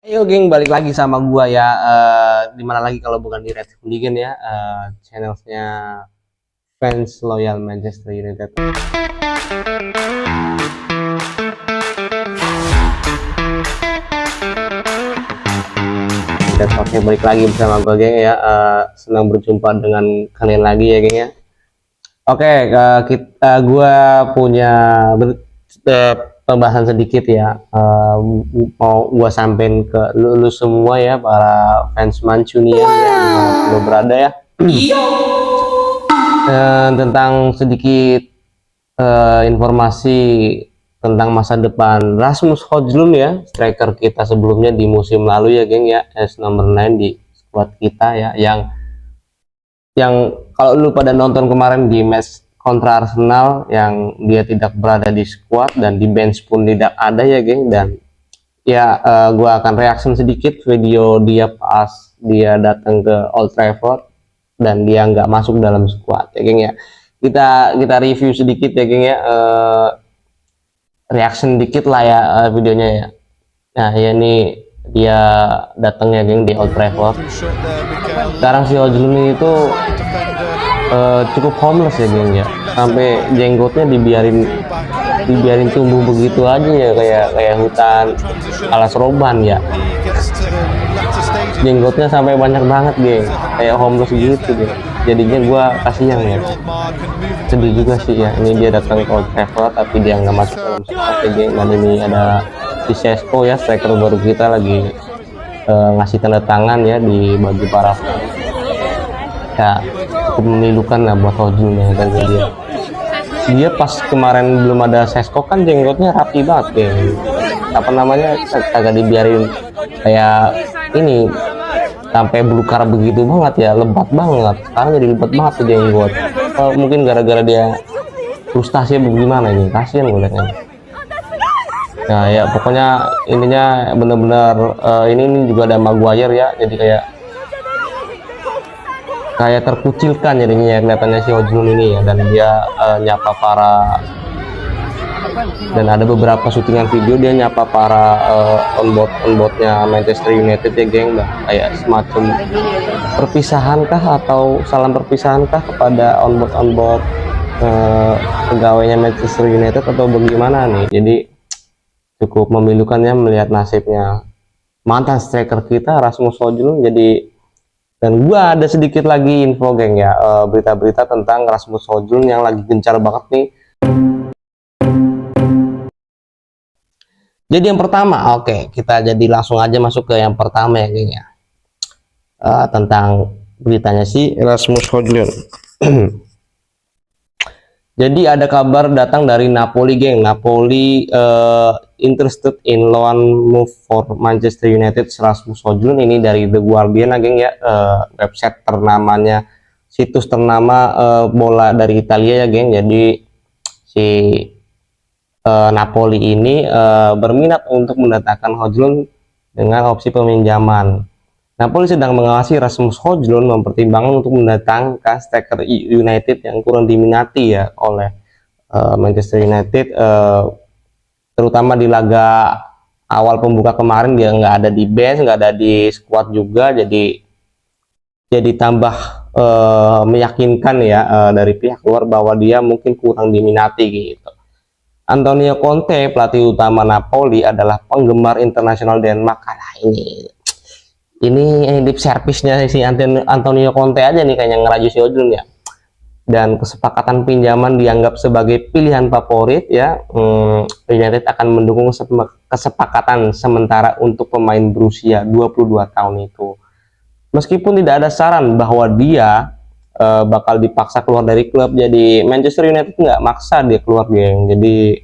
Yo geng, balik lagi sama gua ya. Di mana lagi kalau bukan di Red Hooligan ya, channelnya fans loyal Manchester United. Dan oke, balik lagi bersama gua geng ya. Senang berjumpa dengan kalian lagi ya geng ya. Oke, gua punya pembahasan sedikit ya. Mau gua sampein ke lu semua ya, para fans Mancunian ya, dimanapun lu berada ya. Tentang sedikit informasi tentang masa depan Rasmus Højlund ya, striker kita sebelumnya di musim lalu ya geng ya, as number 9 di squad kita ya, yang kalau lu pada nonton kemarin di match kontra Arsenal yang dia tidak berada di squad dan di bench pun tidak ada ya geng. Dan ya gua akan reaction sedikit video dia pas dia datang ke Old Trafford dan dia nggak masuk dalam squad ya geng ya. Kita review sedikit ya geng ya, reaction dikit lah ya videonya ya. Nah ya ini dia datang ya geng di Old Trafford. Sekarang si Højlund itu cukup homeless ya geng ya, sampai jenggotnya dibiarin tumbuh begitu aja ya, kayak hutan alas roban ya. Jenggotnya sampai banyak banget geng, kayak homeless gitu geng. Jadinya gua kasihan ya, sedih juga sih ya. Ini dia datang ke Old Trafford tapi dia nggak masuk dalam squad ya geng. Dan ini ada si Sesko ya, striker baru kita, lagi ngasih tanda tangan ya di baju para fans ya. Cukup memilukan lah buat Højlund ya. Dan dia pas kemarin belum ada Sesko kan jenggotnya rapi banget geng, apa namanya, kagak dibiarin kayak ini sampai belukar begitu banget ya, lebat banget. Sekarang jadi lebat banget tuh jenggot. Mungkin gara-gara dia frustasi bagaimana ini, kasihan gue liatnya. Nah ya pokoknya intinya bener-bener ini juga ada Maguire ya, jadi kayak terkucilkan jadinya ya kelihatannya si Højlund ini ya. Dan dia nyapa para, dan ada beberapa syutingan video dia nyapa para onboardnya Manchester United ya geng. Kayak semacam perpisahan kah atau salam perpisahan kah kepada onboard pegawainya Manchester United atau bagaimana nih. Jadi cukup memilukannya melihat nasibnya mantan striker kita Rasmus Højlund. Dan gua ada sedikit lagi info geng ya, berita-berita tentang Rasmus Højlund yang lagi gencar banget nih. Jadi yang pertama, oke, kita jadi langsung aja masuk ke yang pertama ya geng ya, tentang beritanya si Rasmus Højlund. Jadi ada kabar datang dari Napoli geng. Napoli interested in loan move for Manchester United Rasmus Højlund. Ini dari The Guardian geng ya, website ternamanya, situs ternama bola dari Italia ya geng. Jadi si Napoli ini berminat untuk mendatangkan Højlund dengan opsi peminjaman. Napoli sedang mengawasi Rasmus Højlund, mempertimbangkan untuk mendatangkan striker United yang kurang diminati ya oleh Manchester United, terutama di laga awal pembuka kemarin. Dia nggak ada di bench, nggak ada di squad juga, jadi tambah meyakinkan ya dari pihak luar bahwa dia mungkin kurang diminati gitu. Antonio Conte, pelatih utama Napoli, adalah penggemar internasional Denmark. Ini lip service-nya si Antonio Conte aja nih kayaknya ngeraju si Højlund ya. Dan kesepakatan pinjaman dianggap sebagai pilihan favorit ya. United akan mendukung kesepakatan sementara untuk pemain berusia 22 tahun itu. Meskipun tidak ada saran bahwa dia bakal dipaksa keluar dari klub, jadi Manchester United nggak maksa dia keluar geng. Jadi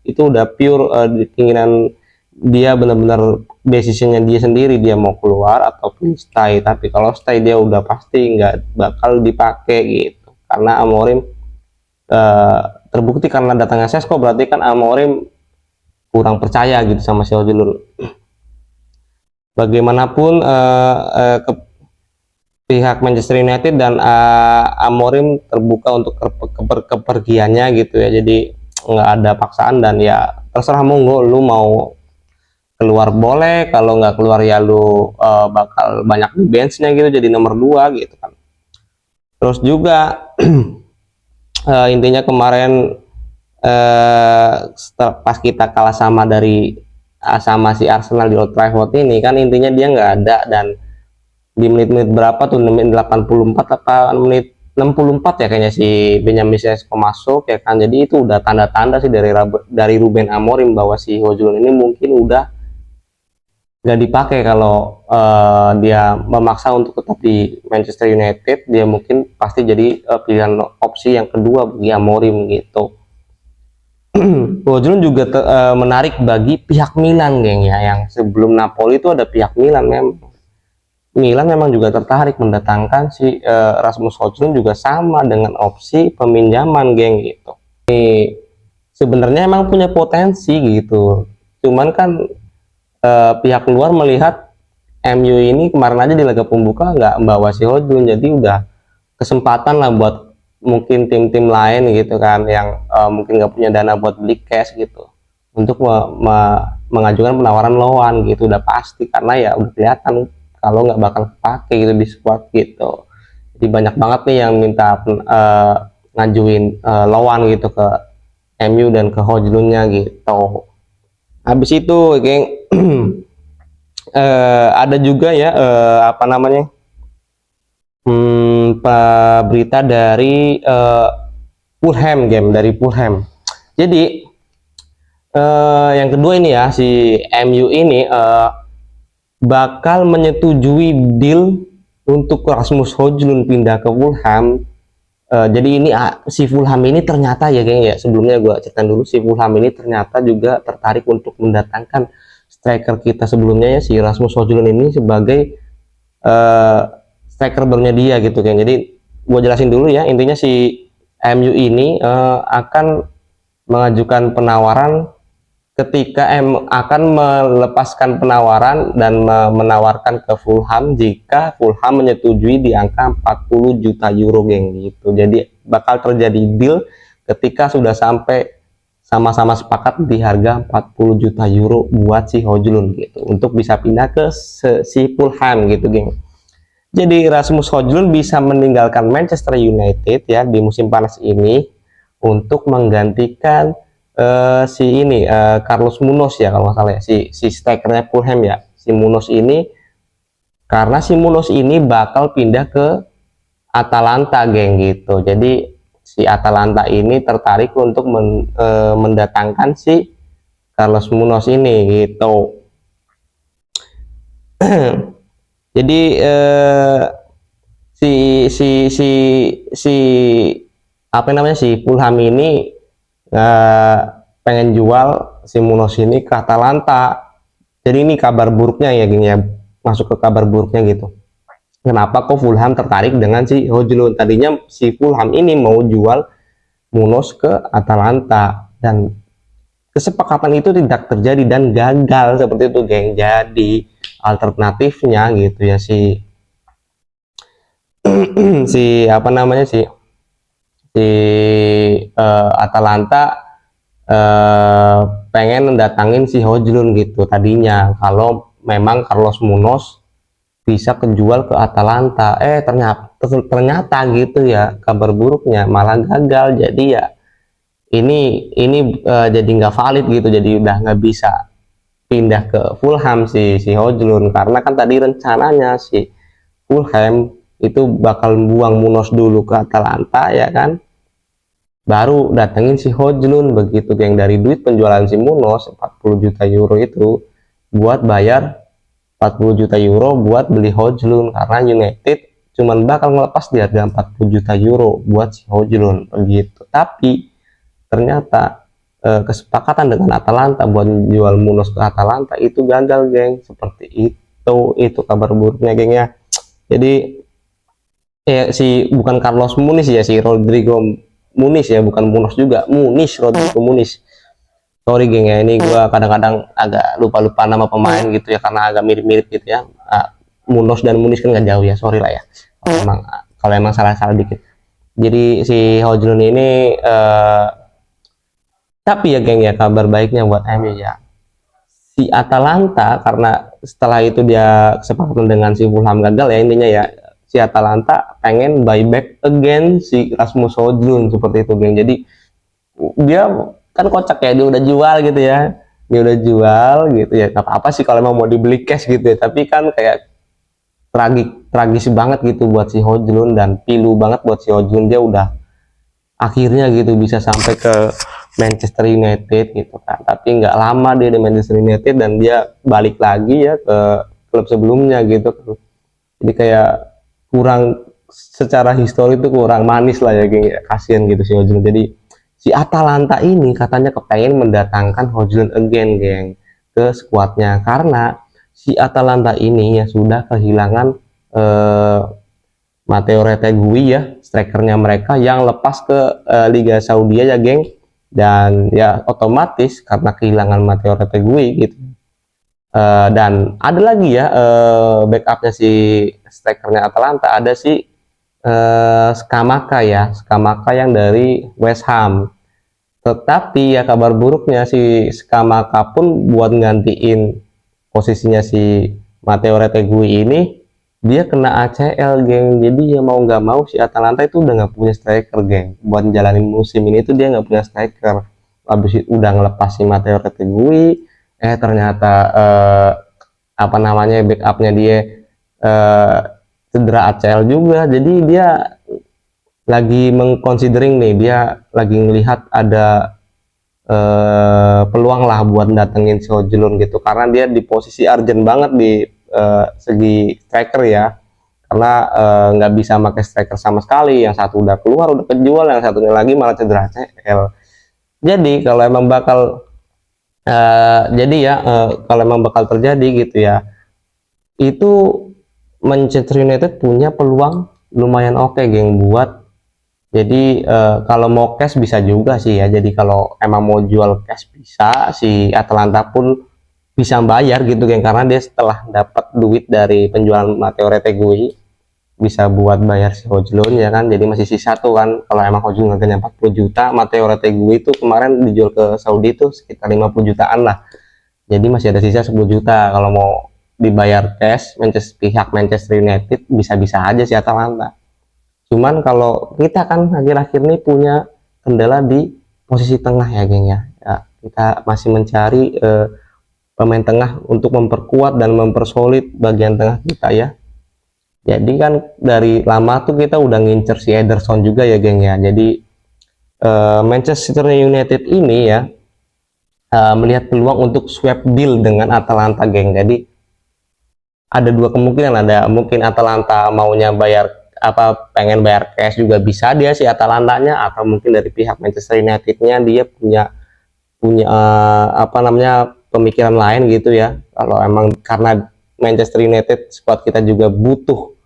itu udah pure keinginan dia, benar-benar decisionnya dia sendiri, dia mau keluar atau stay. Tapi kalau stay dia udah pasti nggak bakal dipakai gitu, karena Amorim terbukti karena datangnya Sesko, berarti kan Amorim kurang percaya gitu sama si Højlund. Bagaimanapun pihak Manchester United dan Amorim terbuka untuk kepergiannya gitu ya. Jadi nggak ada paksaan dan ya terserah, monggo lu mau keluar boleh, kalau nggak keluar ya lu bakal banyak di benchnya gitu, jadi nomor 2 gitu kan. Terus juga intinya kemarin pas kita kalah sama si Arsenal di Old Trafford ini kan, intinya dia nggak ada, dan di menit-menit berapa tuh, menit 84 apa menit 64 ya kayaknya, si Benjamin Sesko masuk ya kan. Jadi itu udah tanda-tanda sih dari Ruben Amorim bahwa si Hojlund ini mungkin udah nggak dipakai. Kalau dia memaksa untuk tetap di Manchester United, dia mungkin pasti jadi pilihan opsi yang kedua bagi Amorim gitu. Hojlund juga menarik bagi pihak Milan, geng ya, yang sebelum Napoli itu ada pihak Milan. Milan memang juga tertarik mendatangkan si Rasmus Hojlund juga sama dengan opsi peminjaman, geng gitu. Ini sebenarnya emang punya potensi gitu, cuman kan pihak luar melihat MU ini kemarin aja di laga pembuka nggak membawa si Hojlund, jadi udah kesempatan lah buat mungkin tim-tim lain gitu kan, yang mungkin nggak punya dana buat beli cash gitu, untuk mengajukan penawaran loan gitu. Udah pasti, karena ya udah kelihatan kalau nggak bakal kepake gitu di squad gitu. Jadi banyak banget nih yang minta ngajuin loan gitu ke MU dan ke Hojlundnya gitu. Habis itu, geng, ada juga ya apa namanya, berita dari Fulham, game dari Fulham. Jadi yang kedua ini ya, si MU ini bakal menyetujui deal untuk Rasmus Hojlund pindah ke Fulham. Jadi ini si Fulham ini ternyata ya, geng ya, sebelumnya gue ceritain dulu, si Fulham ini ternyata juga tertarik untuk mendatangkan striker kita sebelumnya ya, si Rasmus Hojlund ini sebagai striker barunya dia gitu kan. Jadi gue jelasin dulu ya, intinya si MU ini akan mengajukan penawaran ketika akan melepaskan penawaran dan menawarkan ke Fulham jika Fulham menyetujui di angka 40 juta euro, geng gitu. Jadi bakal terjadi deal ketika sudah sampai sama-sama sepakat di harga 40 juta euro buat si Hojlund gitu, untuk bisa pindah ke si Fulham gitu, geng. Jadi Rasmus Hojlund bisa meninggalkan Manchester United ya di musim panas ini untuk menggantikan si ini Carlos Munoz ya, kalau nggak salah ya, si strikernya Fulham ya, si Munoz ini. Karena si Munoz ini bakal pindah ke Atalanta, geng gitu. Jadi si Atalanta ini tertarik untuk mendatangkan si Carlos Munoz ini gitu. Jadi si si si si apa namanya, si Fulham ini pengen jual si Munoz ini ke Atalanta. Jadi ini kabar buruknya ya, gini ya, masuk ke kabar buruknya gitu. Kenapa kok Fulham tertarik dengan si Hojlund? Tadinya si Fulham ini mau jual Munoz ke Atalanta, dan kesepakatan itu tidak terjadi dan gagal seperti itu, geng. Jadi alternatifnya gitu ya, si si apa namanya, si Atalanta pengen mendatangin si Hojlund gitu tadinya, kalau memang Carlos Munoz bisa kejual ke Atalanta. Ternyata gitu ya, kabar buruknya malah gagal. Jadi ya ini jadi nggak valid gitu, jadi udah nggak bisa pindah ke Fulham si Hojlund, karena kan tadi rencananya si Fulham itu bakal buang Munoz dulu ke Atalanta ya kan, baru datengin si Hojlund begitu, yang dari duit penjualan si Munoz 40 juta euro itu buat bayar 40 juta euro buat beli Hojlund, karena United cuman bakal ngelepas di harga 40 juta euro buat si Hojlund begitu. Tapi ternyata kesepakatan dengan Atalanta buat jual Munoz ke Atalanta itu gagal, geng. Seperti itu kabar buruknya, geng ya. Jadi si bukan Carlos Muniz ya, si Rodrigo Muniz ya, bukan Munoz juga, Rodrigo Muniz. Sorry, geng ya, ini gua kadang-kadang agak lupa-lupa nama pemain gitu ya, karena agak mirip-mirip gitu ya. Munoz dan Muniz kan nggak jauh ya, sorry lah ya kalau emang salah-salah dikit. Jadi si Hojlund ini tapi ya, geng ya, kabar baiknya buat MU ya, si Atalanta, karena setelah itu dia kesepakatan dengan si Fulham gagal ya intinya ya, si Atalanta pengen buyback again si Rasmus Højlund seperti itu geng. Jadi dia kan kocak ya, dia udah jual gitu ya, dia udah jual gitu ya, nggak apa-apa sih kalau emang mau dibeli cash gitu ya, tapi kan kayak tragis banget gitu buat si Højlund, dan pilu banget buat si Højlund. Dia udah akhirnya gitu bisa sampai ke Manchester United gitu kan, tapi nggak lama dia di Manchester United dan dia balik lagi ya ke klub sebelumnya gitu kan. Jadi kayak kurang, secara histori itu kurang manis lah ya geng, kasihan gitu si Højlund. Jadi si Atalanta ini katanya kepengen mendatangkan Højlund again geng ke skuadnya, karena si Atalanta ini ya sudah kehilangan Matteo Retegui ya, strikernya mereka yang lepas ke Liga Saudi ya geng. Dan ya otomatis karena kehilangan Matteo Retegui gitu. Dan ada lagi ya backupnya si strikernya Atalanta, ada si Scamacca ya, Scamacca yang dari West Ham. Tetapi ya kabar buruknya si Scamacca pun buat gantiin posisinya si Matteo Retegui ini, dia kena ACL geng. Jadi ya mau nggak mau si Atalanta itu udah nggak punya striker geng, buat jalanin musim ini tuh dia nggak punya striker. Habis itu udah ngelepas si Matteo Retegui, ternyata apa namanya backupnya dia eh, cedera ACL juga. Jadi dia lagi mengconsidering nih, dia lagi melihat ada peluang lah buat datengin si Højlund gitu, karena dia di posisi urgent banget di segi striker ya, karena nggak bisa pakai striker sama sekali. Yang satu udah keluar, udah kejual, yang satunya lagi malah cedera ACL. Jadi kalau emang bakal kalau emang bakal terjadi gitu ya, itu Manchester United punya peluang lumayan oke geng buat, jadi kalau mau cash bisa juga sih ya. Jadi kalau emang mau jual cash bisa, si Atalanta pun bisa bayar gitu geng, karena dia setelah dapat duit dari penjualan Matteo Retegui bisa buat bayar si Højlund ya kan. Jadi masih sisa tuh kan, kalau emang Højlund harganya 40 juta, Matteo Retegui itu kemarin dijual ke Saudi itu sekitar 50 jutaan lah. Jadi masih ada sisa 10 juta, kalau mau dibayar cash pihak Manchester United bisa-bisa aja si Atalanta. Cuman kalau kita kan akhir-akhir ini punya kendala di posisi tengah ya geng ya. Kita masih mencari pemain tengah untuk memperkuat dan mempersolid bagian tengah kita ya. Jadi kan dari lama tuh kita udah ngincer si Ederson juga ya geng ya. Jadi Manchester United ini ya melihat peluang untuk swap deal dengan Atalanta geng. Jadi ada dua kemungkinan, ada mungkin Atalanta maunya bayar pengen bayar cash juga bisa dia si Atalantanya, atau mungkin dari pihak Manchester United-nya dia punya punya apa namanya pemikiran lain gitu ya. Kalau emang karena Manchester United squad kita juga butuh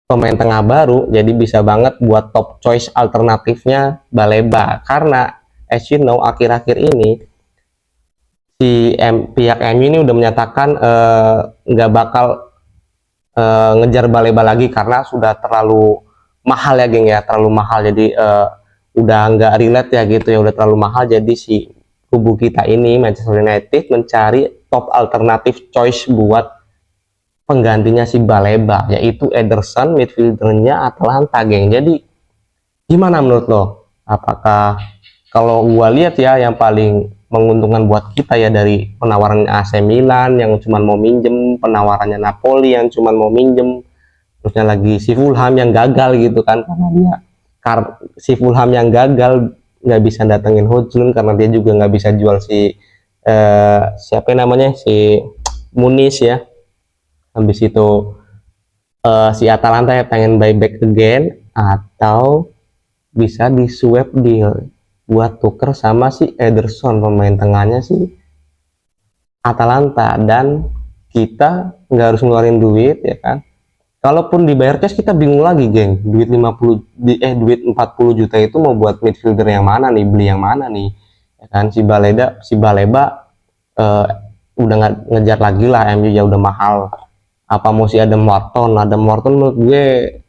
pemain tengah baru, jadi bisa banget buat top choice alternatifnya Baleba, karena as you know akhir-akhir ini si pihak MU ini udah menyatakan nggak bakal ngejar Baleba lagi karena sudah terlalu mahal ya geng ya, terlalu mahal. Jadi udah nggak relate ya gitu ya, udah terlalu mahal. Jadi si kubu kita ini Manchester United mencari top alternatif choice buat penggantinya si Baleba, yaitu Ederson, midfieldernya Atalanta geng. Jadi gimana menurut lo? Apakah, kalau gua lihat ya yang paling menguntungkan buat kita ya dari penawaran AC Milan yang cuma mau minjem, penawarannya Napoli yang cuma mau minjem, terusnya lagi si Fulham yang gagal gitu kan, karena dia si Fulham yang gagal nggak bisa datengin Højlund karena dia juga nggak bisa jual si siapa namanya si Muniz ya. Habis itu si Atalanta ya pengen buyback again, atau bisa di swap deal buat tuker sama si Ederson pemain tengahnya si Atalanta, dan kita nggak harus ngeluarin duit ya kan. Kalaupun dibayar cash kita bingung lagi geng, duit 40 juta itu mau buat midfielder yang mana nih, beli yang mana nih ya kan. Si Baleba udah nggak ngejar lagi lah, MU ya udah mahal. Apa mau si Adam Wharton menurut gue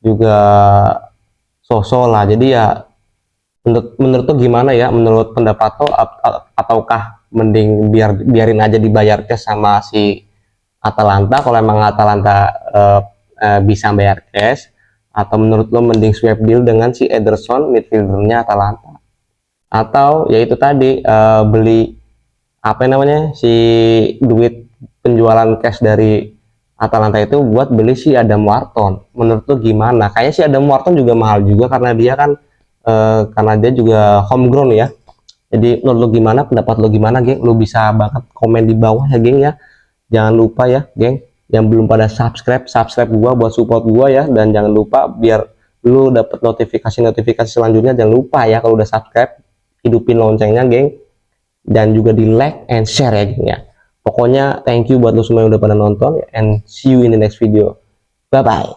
juga sosok lah. Jadi ya Menurut tuh gimana ya? Menurut pendapat tuh ataukah mending biarin aja dibayar cash sama si Atalanta kalau emang Atalanta bisa bayar cash, atau menurut lo mending swap deal dengan si Ederson midfieldernya Atalanta, atau yaitu tadi beli apa namanya si duit penjualan cash dari Atalanta itu buat beli si Adam Wharton. Menurut lo gimana? Kayaknya si Adam Wharton juga mahal juga karena dia kan karena dia juga homegrown ya. Jadi menurut lo gimana? Pendapat lo gimana, geng? Lo bisa banget komen di bawah ya, geng ya. Jangan lupa ya, geng, yang belum pada subscribe gua buat support gua ya, dan jangan lupa biar lu dapet notifikasi selanjutnya. Jangan lupa ya kalau udah subscribe, hidupin loncengnya, geng, dan juga di like and share ya, geng ya. Pokoknya thank you buat lu semua yang udah pada nonton, and see you in the next video. Bye bye.